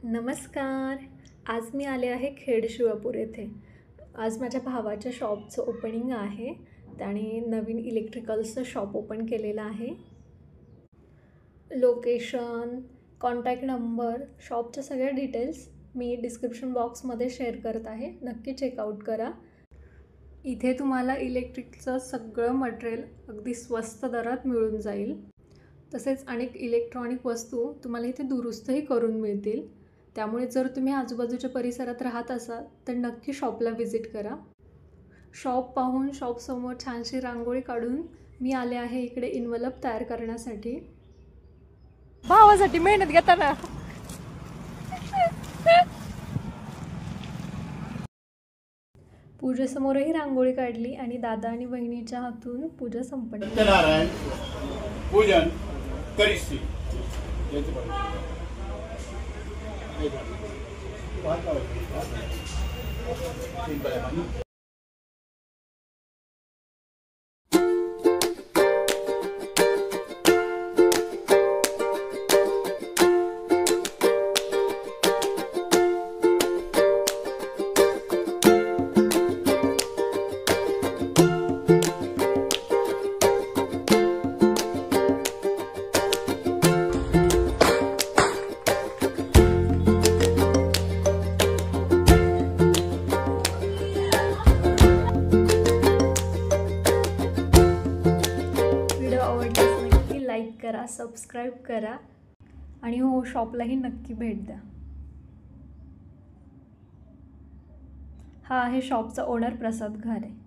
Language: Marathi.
नमस्कार. आज मी आले आहे खेड शिवापूर येथे. आज माझ्या भावाच्या शॉपचं ओपनिंग आहे. त्याने नवीन इलेक्ट्रिकल्सचं शॉप ओपन केलेलं आहे. लोकेशन, कॉन्टॅक्ट नंबर, शॉपच्या सगळ्या डिटेल्स मी डिस्क्रिप्शन बॉक्समध्ये शेअर करत आहे. नक्की चेकआउट करा. इथे तुम्हाला इलेक्ट्रिकचं सगळं मटेरियल अगदी स्वस्त दरात मिळून जाईल. तसेच अनेक इलेक्ट्रॉनिक वस्तू तुम्हाला इथे दुरुस्तही करून मिळतील. त्यामुळे जर तुम्ही आजूबाजूच्या परिसरात राहत असाल तर नक्की शॉपला व्हिजिट करा. शॉप पाहून शॉपसमोर छानशी रांगोळी काढून मी आले आहे इकडे इन्व्हलप तयार करण्यासाठी. भावासाठी मेहनत घेताना पूजेसमोरही रांगोळी काढली आणि दादा आणि बहिणीच्या हातून पूजा संपन्न. सत्यनारायण पूजन करिष्ये. लाईक करा, सबस्क्राईब करा आणि हो, शॉपलाही नक्की भेट द्या. हा आहे शॉपचा ओनर प्रसाद घारे.